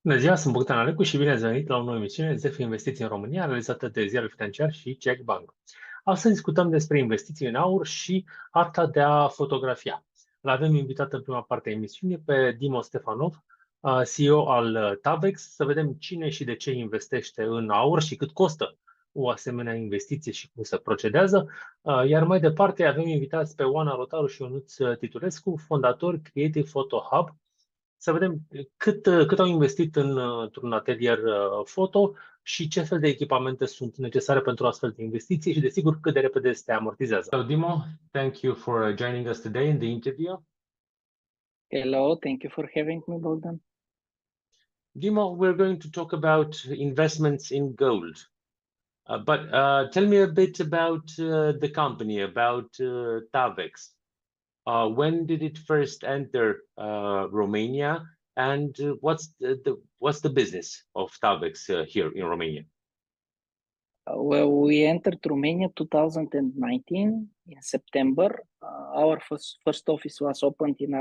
Bună ziua, sunt Bogdan Alecu și bine ați venit la o nouă emisiune ZF Investiții în România, realizată de Ziarul Financiar și CEC Bank. Astăzi discutăm despre investiții în aur și arta de a fotografia. L-avem invitat în prima parte a emisiunii pe Dimo STEFANOV, CEO al Tavex, să vedem cine și de ce investește în aur și cât costă o asemenea investiție și cum se procedează. Iar mai departe avem invitați pe Oana Rotaru și Ionuț Titulescu, fondatori Creative Photo Hub, să vedem cât au investit într-un atelier foto și ce fel de echipamente sunt necesare pentru astfel de investiții și, desigur, cât de repede se amortizează. So, Dimo, thank you for joining us today in the interview. Hello, thank you for having me, Bogdan. Dimo, we're going to talk about investments in gold. But tell me a bit about the company, about Tavex. When did it first enter Romania, and what's the business of Tavex here in Romania? Well, we entered Romania 2019 in September. Our first office was opened in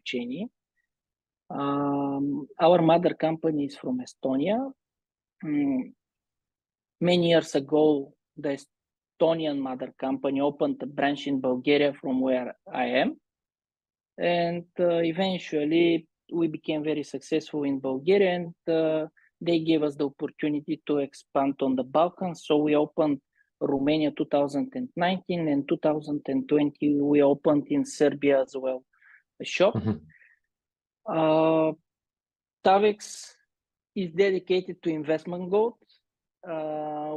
Cine. Our mother company is from Estonia. Many years ago, the Estonian mother company opened a branch in Bulgaria from where I am. And eventually, we became very successful in Bulgaria, and they gave us the opportunity to expand on the Balkans. So we opened Romania 2019, and 2020 we opened in Serbia as well a shop. Tavex is dedicated to investment gold.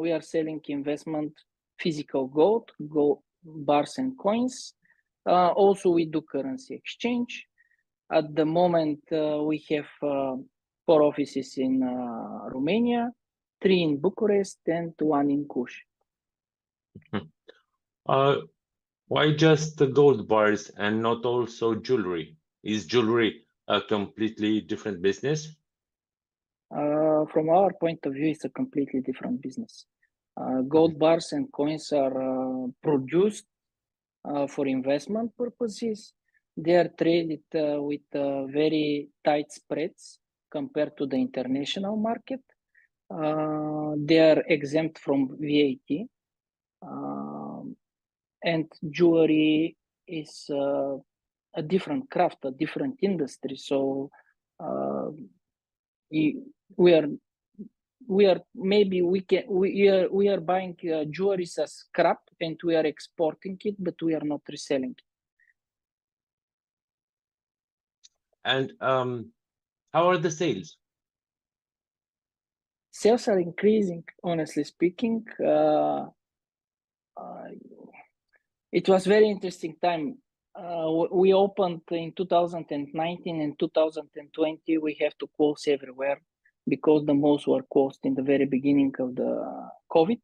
We are selling investment physical gold bars and coins. Also, we do currency exchange. At the moment, we have 4 offices in Romania, 3 in Bucharest, and 1 in Cluj. Why just the gold bars and not also jewelry? Is jewelry a completely different business? From our point of view, it's a completely different business. Gold bars and coins are produced for investment purposes. They are traded with very tight spreads compared to the international market. They are exempt from VAT. And jewelry is a different craft, a different industry. So we are buying jewelry as scrap, and we are exporting it, but we are not reselling it. And how are the sales? Sales are increasing, honestly speaking. It was very interesting time. We opened in 2019 and 2020. We have to close everywhere because the malls were closed in the very beginning of the COVID.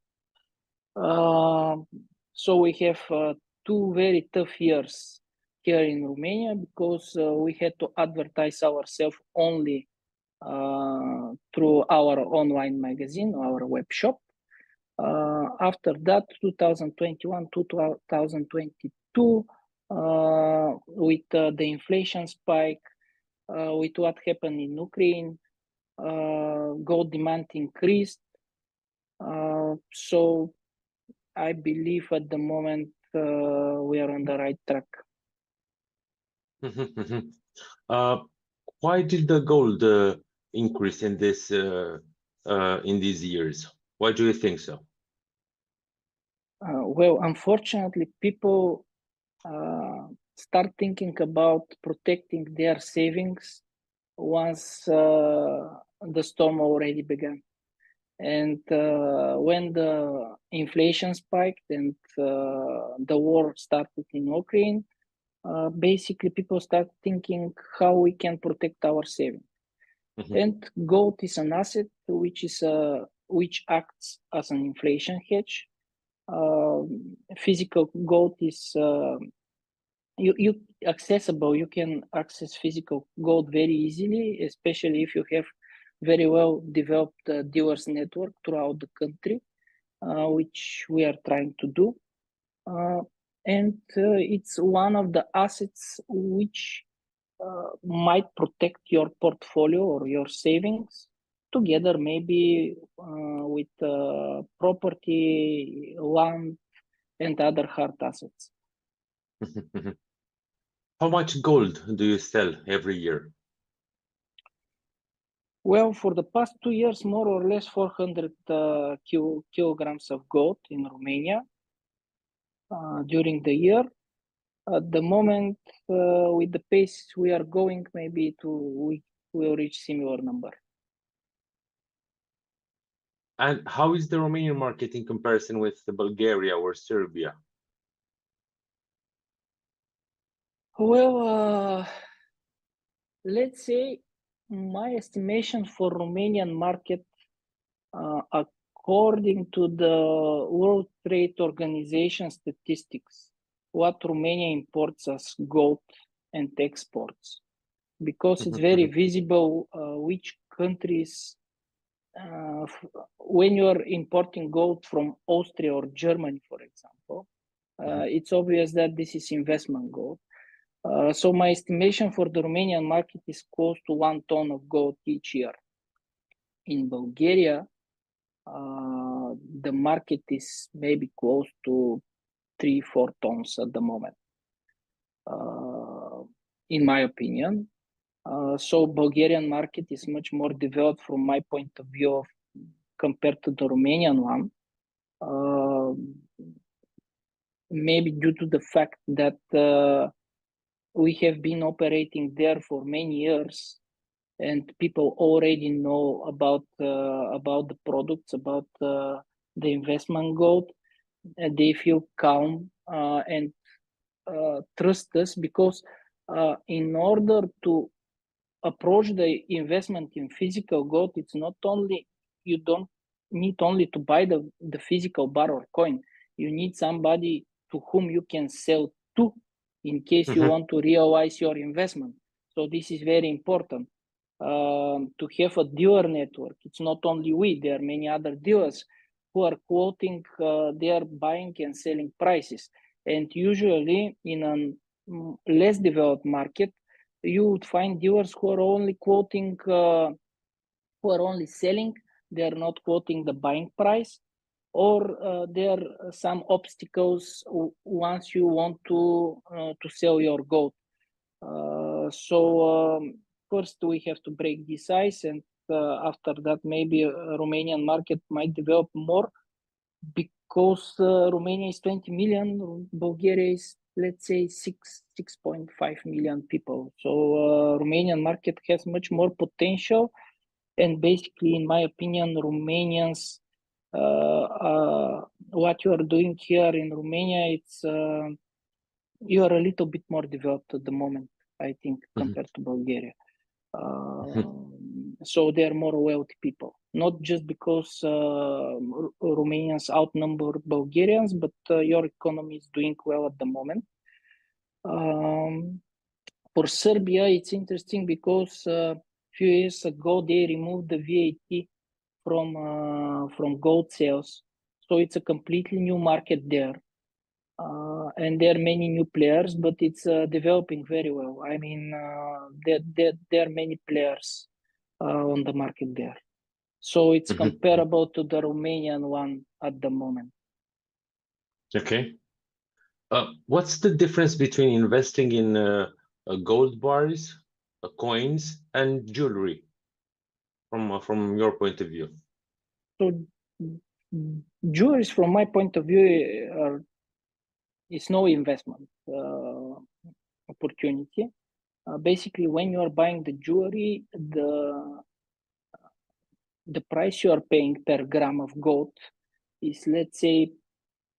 So we have 2 very tough years here in Romania because we had to advertise ourselves only through our online magazine, our web shop. After that, 2021, 2022, with the inflation spike, with what happened in Ukraine, gold demand increased. So I believe at the moment we are on the right track. Why did the gold increase in these years? Why do you think so? Well, unfortunately, people start thinking about protecting their savings once the storm already began. And when the inflation spiked and the war started in Ukraine, basically people start thinking how we can protect our savings. And gold is an asset which acts as an inflation hedge. Physical gold is accessible. You can access physical gold very easily, especially if you have very well developed dealers network throughout the country, which we are trying to do. And it's one of the assets which might protect your portfolio or your savings together, maybe with property, land, and other hard assets. How much gold do you sell every year? Well, for the past 2 years, more or less 400 kilograms of gold in Romania during the year. At the moment, with the pace we are going, maybe we will reach similar number. And how is the Romanian market in comparison with Bulgaria or Serbia? Well, let's say my estimation for Romanian market, according to the World Trade Organization statistics, what Romania imports as gold and exports, because it's very visible which countries, when you are importing gold from Austria or Germany, for example, it's obvious that this is investment gold. So my estimation for the Romanian market is close to 1 ton of gold each year. In Bulgaria, the market is maybe close to 3-4 tons at the moment, in my opinion. So Bulgarian market is much more developed from my point of view compared to the Romanian one. Maybe due to the fact that we have been operating there for many years, and people already know about the products, about the investment gold, and they feel calm and trust us, because in order to approach the investment in physical gold, it's not only, you don't need only to buy the physical bar or coin. You need somebody to whom you can sell to in case you want to realize your investment. So this is very important. To have a dealer network. It's not only we, there are many other dealers who are quoting their buying and selling prices. And usually in a less developed market, you would find dealers who are only quoting, who are only selling, they're not quoting the buying price, or there are some obstacles once you want to sell your gold. First we have to break this ice, and after that maybe Romanian market might develop more, because Romania is 20 million, Bulgaria is, let's say, 6.5 million people. So Romanian market has much more potential, and basically, in my opinion, Romanians, what you are doing here in Romania, it's you are a little bit more developed at the moment, I think, compared to Bulgaria. So they are more wealthy people, not just because Romanians outnumber Bulgarians, but your economy is doing well at the moment. For Serbia, it's interesting because a few years ago they removed the VAT from gold sales, so it's a completely new market there. And there are many new players, but it's developing very well. I mean, there are many players on the market there. So it's comparable to the Romanian one at the moment. Okay. What's the difference between investing in gold bars, coins, and jewelry from your point of view? So jewelry, from my point of view, is no investment opportunity. Basically, when you are buying the jewelry, the price you are paying per gram of gold is, let's say,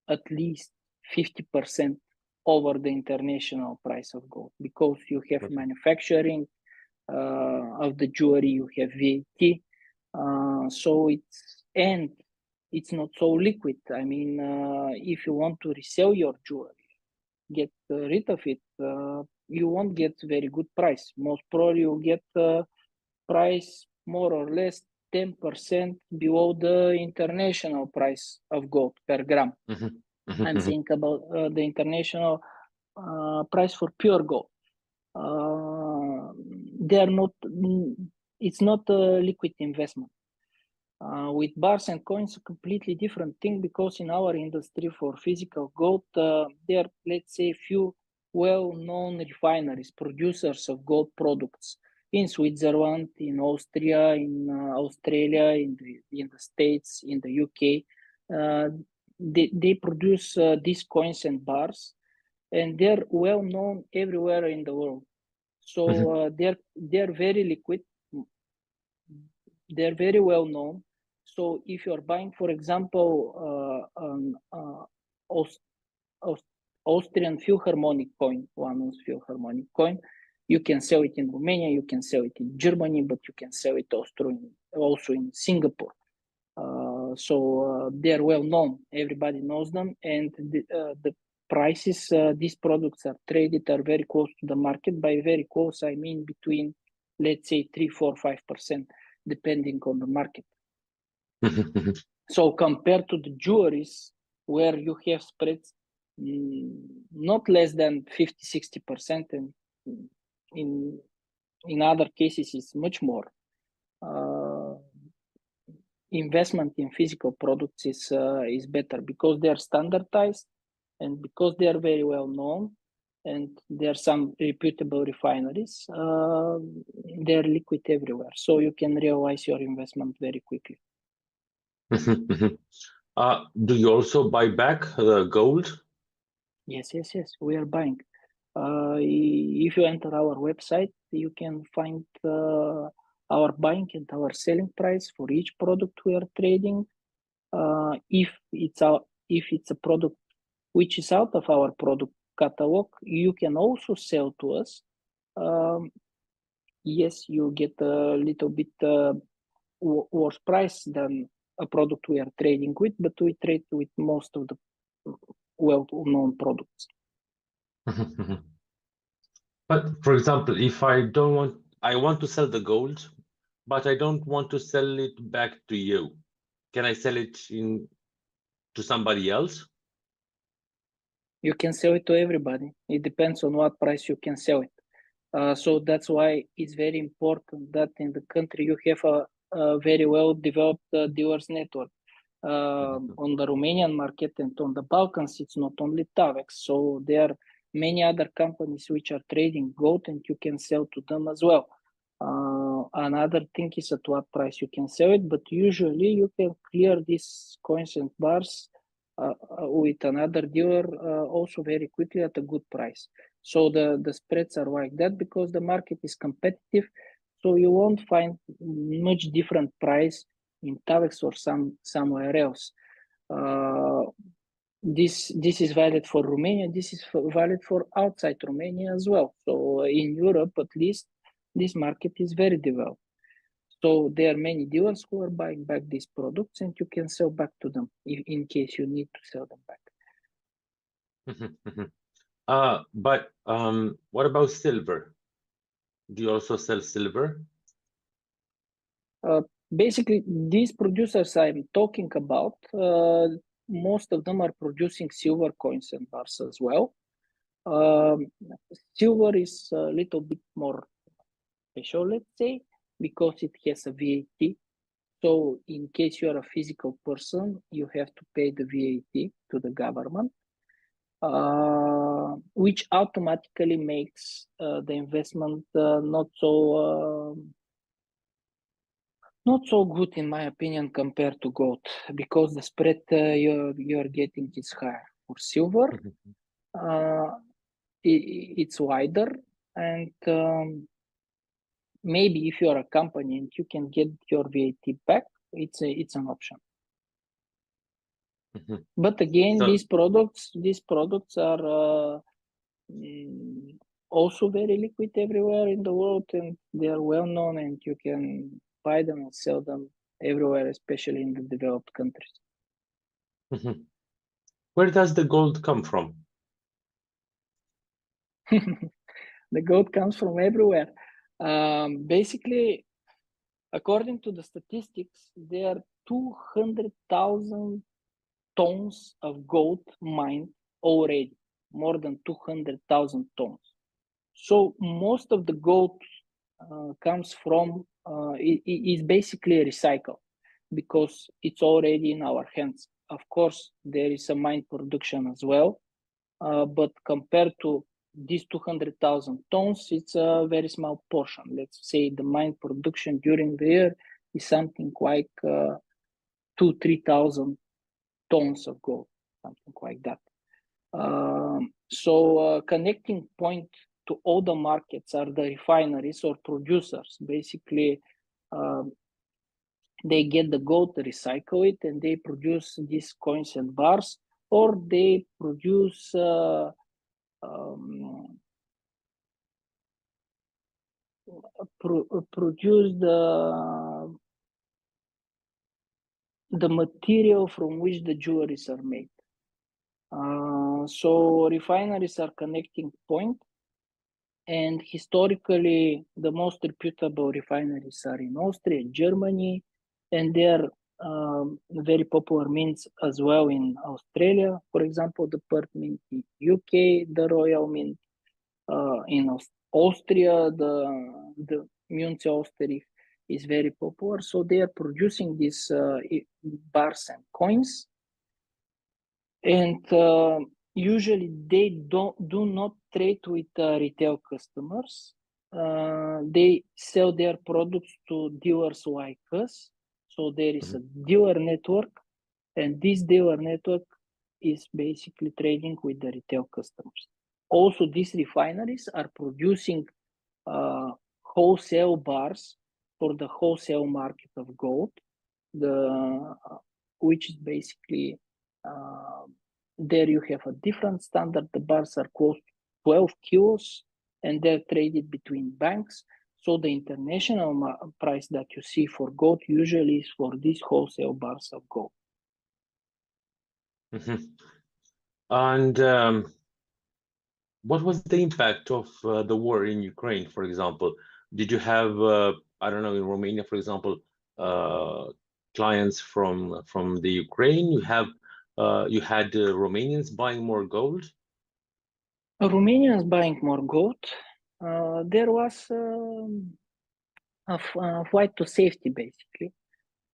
at least 50% over the international price of gold, because you have manufacturing, of the jewelry, you have VAT. So it's not so liquid. I mean, if you want to resell your jewelry, get rid of it, you won't get very good price. Most probably you get price more or less 10% below the international price of gold per gram. I'm saying about the international price for pure gold. They are not. It's not a liquid investment. With bars and coins, a completely different thing, because in our industry for physical gold, there are, let's say, few well-known refineries, producers of gold products in Switzerland, in Austria, in Australia, in the States, in the UK. They produce these coins and bars, and they're well known everywhere in the world. So they're very liquid. They're very well known. So if you're buying, for example, Austrian Philharmonic coin, one Philharmonic coin, you can sell it in Romania, you can sell it in Germany, but you can sell it also in Singapore. So they're well known, everybody knows them, and the prices these products are traded are very close to the market. By very close, I mean between, let's say, 3, 4, 5%, depending on the market. So compared to the jewelries, where you have spreads not less than 50-60%, and in other cases it's much more. Investment in physical products is better, because they are standardized, and because they are very well known, and there are some reputable refineries. They are liquid everywhere, so you can realize your investment very quickly. Do you also buy back gold? Yes, we are buying. If you enter our website, you can find our buying and our selling price for each product we are trading. If it's a product which is out of our product catalog, you can also sell to us. Yes, you get a little bit worse price than a product we are trading with, but we trade with most of the well-known products. But for example, if I want to sell the gold, but I don't want to sell it back to you, can I sell it to somebody else? You can sell it to everybody. It depends on what price you can sell it. So that's why it's very important that in the country you have a very well developed dealers network. On the Romanian market and on the Balkans, it's not only Tavex. So there are many other companies which are trading gold, and you can sell to them as well. Another thing is at what price you can sell it, but usually you can clear these coins and bars with another dealer also very quickly at a good price. So the spreads are like that because the market is competitive. So you won't find much different price in Tavex or somewhere else. This is valid for Romania. This is valid for outside Romania as well. So in Europe, at least, this market is very developed. So there are many dealers who are buying back these products, and you can sell back to them in case you need to sell them back. But what about silver? Do you also sell silver? Basically, these producers I'm talking about, most of them are producing silver coins and bars as well. Silver is a little bit more special, let's say, because it has a VAT. So in case you are a physical person, you have to pay the VAT to the government, which automatically makes the investment not so good, in my opinion, compared to gold, because the spread you're getting is higher. For silver, it's wider, and maybe if you're a company and you can get your VAT back, it's an option. But again, these products are also very liquid everywhere in the world, and they are well known, and you can buy them and sell them everywhere, especially in the developed countries. Where does the gold come from? The gold comes from everywhere. Basically, according to the statistics, there are 200,000 tons of gold mined already, more than 200,000 tons. So most of the gold comes from, is basically recycled because it's already in our hands. Of course, there is a mine production as well, but compared to these 200,000 tons, it's a very small portion. Let's say the mine production during the year is something like 2,000-3,000 tons of gold, something like that. So connecting point to all the markets are the refineries or producers. Basically, they get the gold, recycle it, and they produce these coins and bars, or they produce produce the material from which the jewelries are made. So refineries are connecting point, and historically the most reputable refineries are in Austria, Germany, and they are very popular mints as well in Australia. For example, the Perth Mint in UK, the Royal Mint in Austria, the Münze Osterich is very popular. So they are producing these bars and coins, and usually they do not trade with retail customers. They sell their products to dealers like us. So there is a dealer network, and this dealer network is basically trading with the retail customers. Also, these refineries are producing wholesale bars for the wholesale market of gold, which is basically there you have a different standard. The bars are close to 12 kilos, and they're traded between banks. So the international price that you see for gold usually is for these wholesale bars of gold. And what was the impact of the war in Ukraine, for example? Did you have, I don't know, in Romania, for example, clients from the Ukraine? You had Romanians buying more gold? Romanians buying more gold. There was a flight to safety, basically.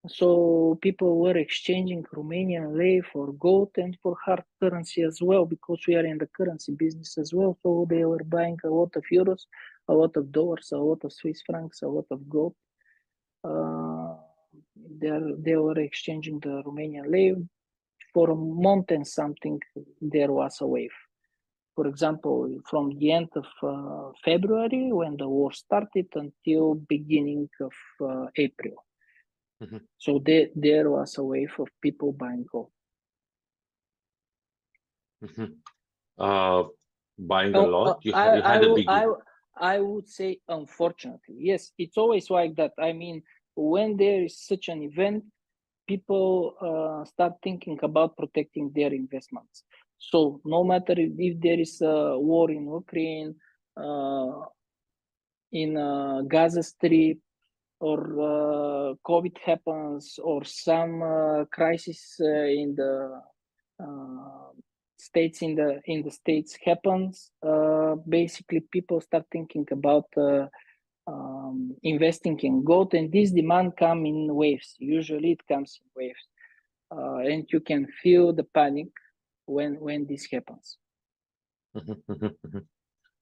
So people were exchanging Romanian lei for gold and for hard currency as well, because we are in the currency business as well. So they were buying a lot of euros, a lot of dollars, a lot of Swiss francs, a lot of gold. They were exchanging the Romanian lei. For a month and something, there was a wave. For example, from the end of February, when the war started, until beginning of April. So there was a wave of people buying gold. Buying a lot? You had a big... I would say, unfortunately, yes, it's always like that. I mean, when there is such an event, people start thinking about protecting their investments. So no matter if there is a war in Ukraine, in Gaza Strip, or COVID happens, or some crisis in the states in the states happens, basically people start thinking about investing in gold, and this demand comes in waves. Usually it comes in waves, and you can feel the panic when this happens.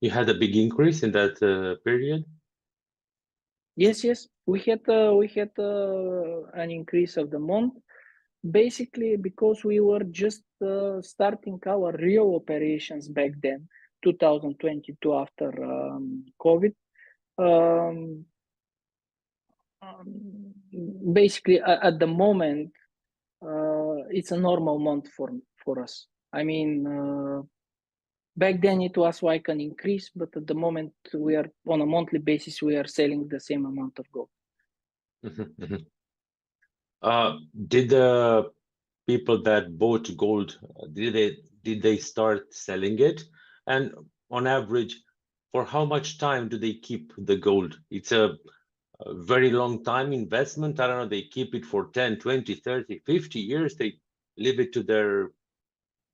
You had a big increase in that period? Yes, we had an increase of the month, basically because we were just starting our real operations back then, 2022, after COVID. Basically, at the moment, it's a normal month for us. I mean, Back then it was like an increase, but at the moment we are on a monthly basis, we are selling the same amount of gold. Did the people that bought gold, did they start selling it? And on average, for how much time do they keep the gold? It's a very long time investment. I don't know, they keep it for 10, 20, 30, 50 years. They leave it to their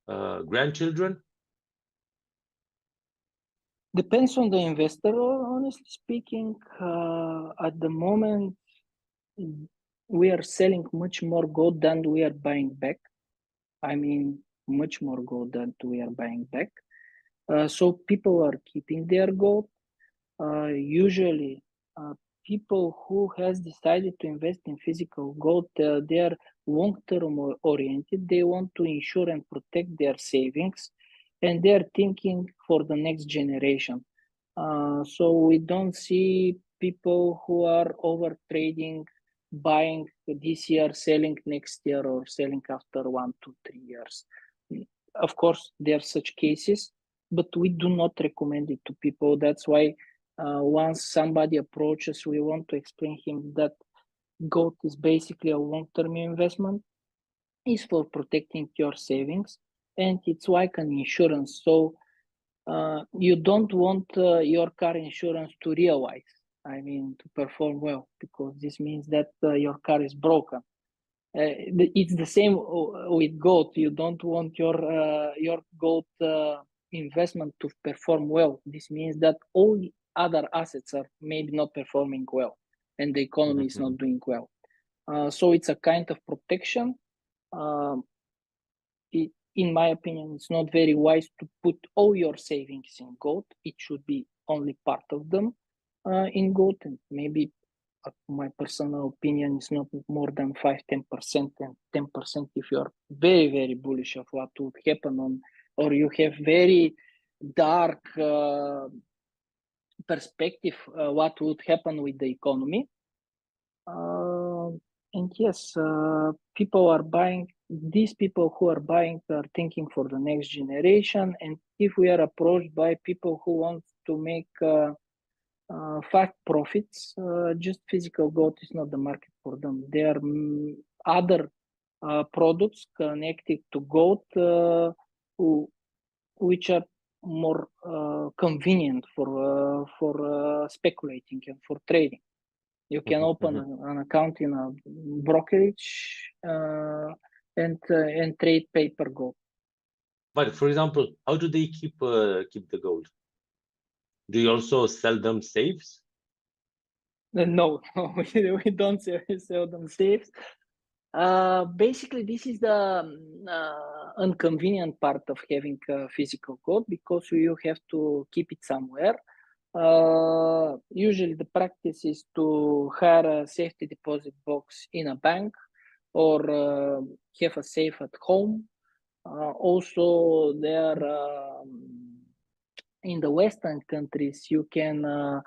grandchildren. Depends on the investor, honestly speaking. At the moment, we are selling much more gold than we are buying back. I mean, much more gold than we are buying back. So people are keeping their gold. Usually, people who has decided to invest in physical gold, they are long-term oriented. They want to ensure and protect their savings, and they are thinking for the next generation. So we don't see people who are over trading, buying this year, selling next year, or selling after 1, 2, 3 years. Of course, there are such cases, but we do not recommend it to people. That's why once somebody approaches, we want to explain him that gold is basically a long-term investment. It's for protecting your savings, and it's like an insurance. So you don't want your car insurance to realize, I mean, to perform well, because this means that your car is broken. It's the same with gold. You don't want your gold investment to perform well. This means that all other assets are maybe not performing well, and the economy is not doing well. So it's a kind of protection. In my opinion, it's not very wise to put all your savings in gold. It should be only part of them in gold, and maybe my personal opinion is not more than 5-10%, and 10% if you are very, very bullish of what would happen on, or you have very dark perspective what would happen with the economy. And yes, people are buying. These people who are buying are thinking for the next generation. And if we are approached by people who want to make fast profits, just physical gold is not the market for them. There are other products connected to gold which are more convenient for speculating and for trading. You can open an account in a brokerage and trade paper gold. But for example, how do they keep the gold? Do you also sell them safes? No, we don't sell them safes. Basically, this is the inconvenient part of having physical gold, because you have to keep it somewhere. Usually the practice is to hire a safety deposit box in a bank, or have a safe at home. Also, there in the Western countries, you can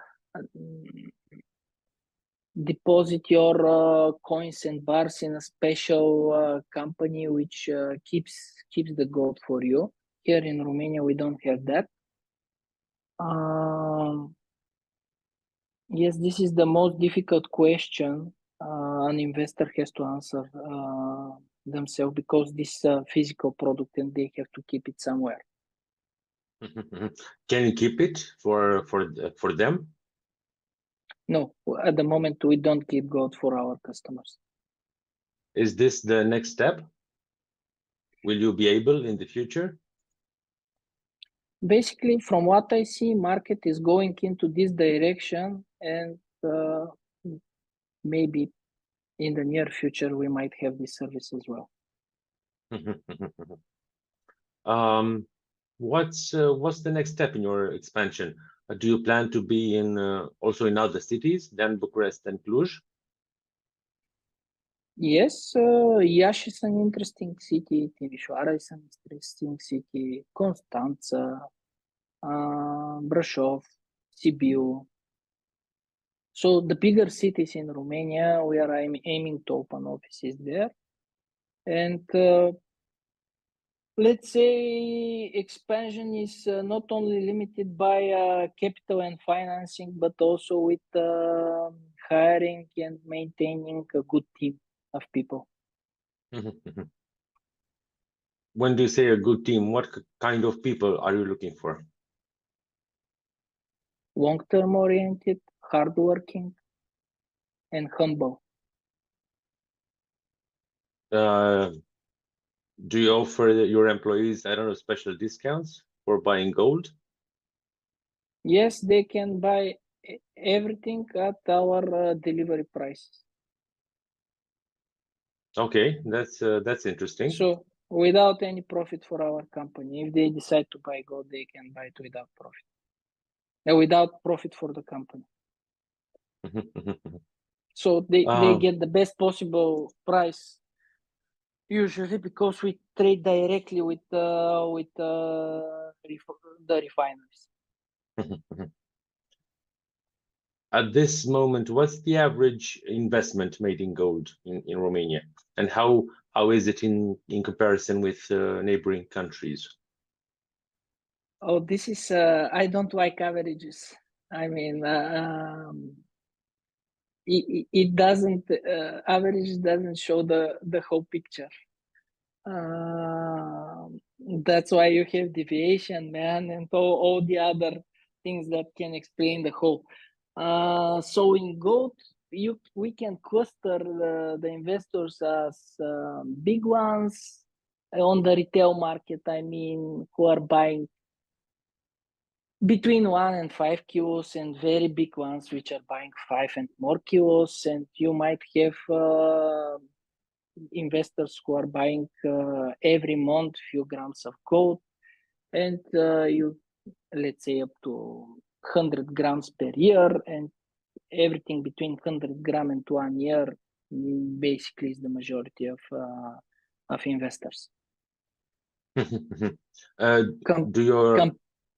deposit your coins and bars in a special company which keeps the gold for you. Here in Romania, we don't have that. Yes, this is the most difficult question an investor has to answer themselves, because this is a physical product and they have to keep it somewhere. Can you keep it for them? No, at the moment we don't keep gold for our customers. Is this the next step? Will you be able in the future? Basically, from what I see, market is going into this direction, and maybe in the near future we might have this service as well. What's the next step in your expansion? Do you plan to be in also in other cities than Bucharest and Cluj? Yes, Iași is an interesting city, Timișoara is an interesting city, Constanța, Brașov, Sibiu. So the bigger cities in Romania, we are aiming to open offices there. And let's say expansion is not only limited by capital and financing, but also with hiring and maintaining a good team of people. When do you say a good team, what kind of people are you looking for? Long-term oriented, hardworking, and humble. Do you offer your employees, I don't know, special discounts for buying gold? Yes, they can buy everything at our delivery prices. Okay, that's interesting. So without any profit for our company, if they decide to buy gold, they can buy it without profit. Without profit for the company. So they get the best possible price, usually because we trade directly with the refineries. At this moment, what's the average investment made in gold in Romania, and how is it in comparison with neighboring countries? Oh, this is I don't like averages. I mean, it doesn't average doesn't show the whole picture. That's why you have deviation, man, and all the other things that can explain the whole. So in gold, we can cluster the investors as big ones on the retail market. I mean, who are buying between 1 and 5 kilos, and very big ones which are buying 5 and more kilos. And you might have investors who are buying every month few grams of gold, and you, let's say, up to 100 grams per year, and everything between 100 gram and 1 year basically is the majority of investors.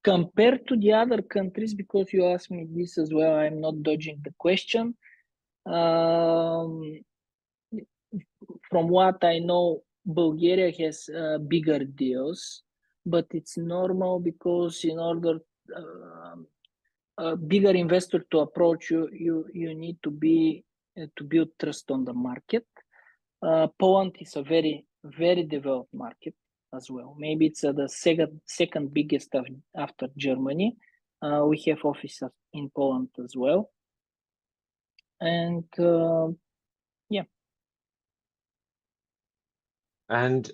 Compared to the other countries, because you asked me this as well, I'm not dodging the question. From what I know, Bulgaria has bigger deals, but it's normal because in order a bigger investor to approach you, you need to build trust on the market. Poland is a very, very developed market as well. Maybe it's the second biggest after Germany. We have offices in Poland as well, and yeah. And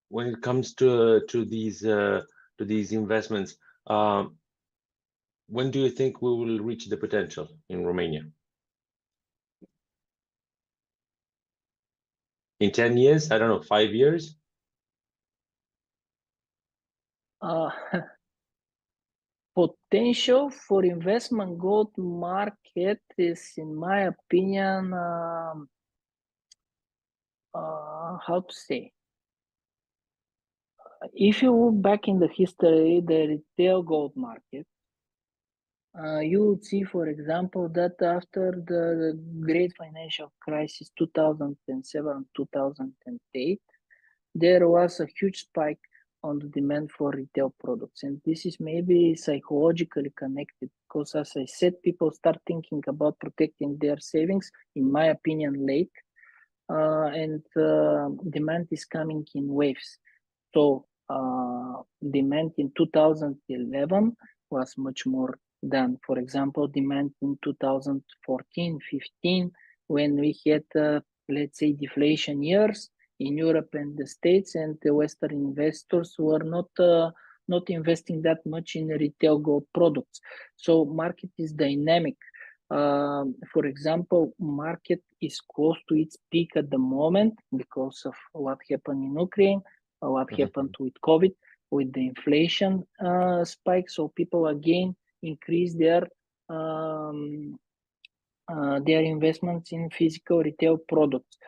when it comes to these investments, when do you think we will reach the potential in Romania? In 10 years? I don't know, 5 years? Potential for investment gold market is, in my opinion, how to say? If you look back in the history, the retail gold market, you would see, for example, that after the great financial crisis 2007-2008, there was a huge spike on the demand for retail products. And this is maybe psychologically connected because, as I said, people start thinking about protecting their savings, in my opinion, late. And demand is coming in waves. So demand in 2011 was much more than, for example, demand in 2014-15, when we had, let's say, deflation years in Europe and the States, and the Western investors were not investing that much in retail gold products. So market is dynamic. For example, market is close to its peak at the moment because of what happened in Ukraine, what happened with COVID, with the inflation spike. So people again increase their investments in physical retail products.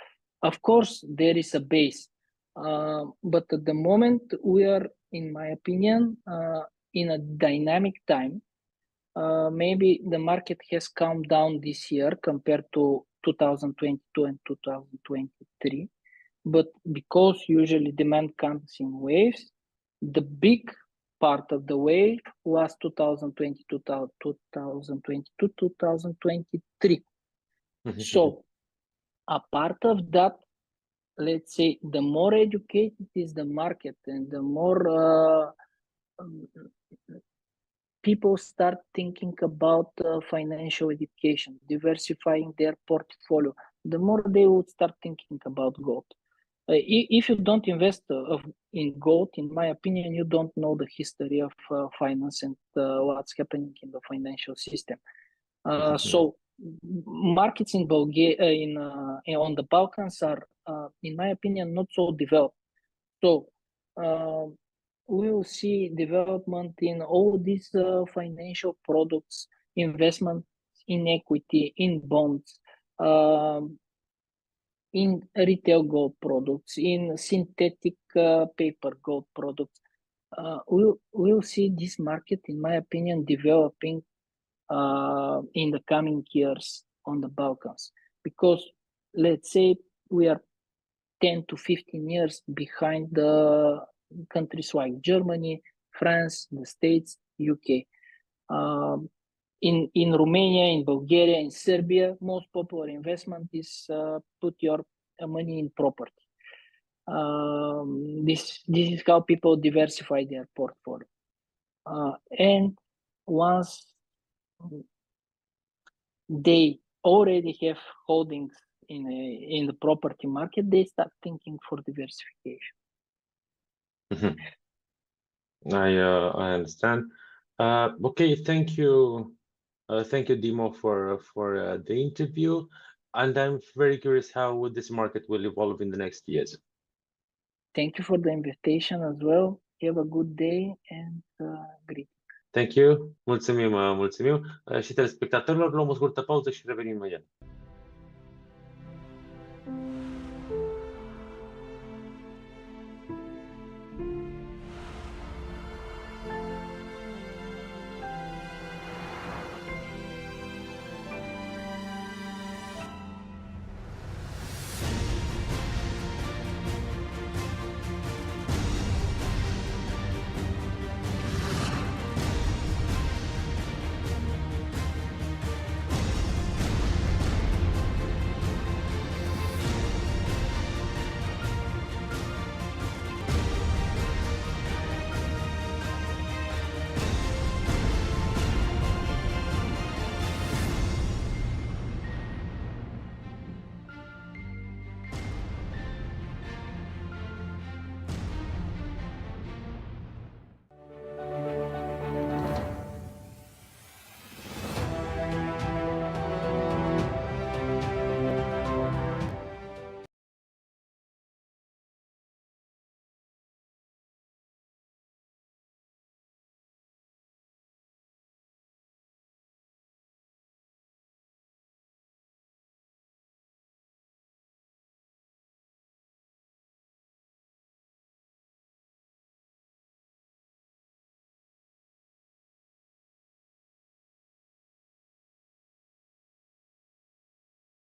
Of course, there is a base, but at the moment we are, in my opinion, in a dynamic time. Maybe the market has calmed down this year compared to 2022 and 2023. but because usually demand comes in waves, the big part of the wave was 2022, 2023. So a part of that, let's say, the more educated is the market and the more people start thinking about financial education, diversifying their portfolio, the more they would start thinking about gold. If you don't invest in gold, in my opinion, you don't know the history of finance and what's happening in the financial system. So markets in Bulgaria, on the Balkans are, in my opinion, not so developed. So we will see development in all these financial products, investment in equity, in bonds, in retail gold products, in synthetic paper gold products. We'll see this market, in my opinion, developing in the coming years on the Balkans, because let's say we are 10 to 15 years behind the countries like Germany, France, the States, UK. In Romania, in Bulgaria, in Serbia, most popular investment is put your money in property. This is how people diversify their portfolio. And once they already have holdings in the property market, they start thinking for diversification. I understand. Okay, thank you, Dimo, for the interview. And I'm very curious how this market will evolve in the next years. Thank you for the invitation as well. Have a good day and great. Thank you. Mulțumim, și telespectatorilor. Luăm o scurtă pauză și revenim imediat.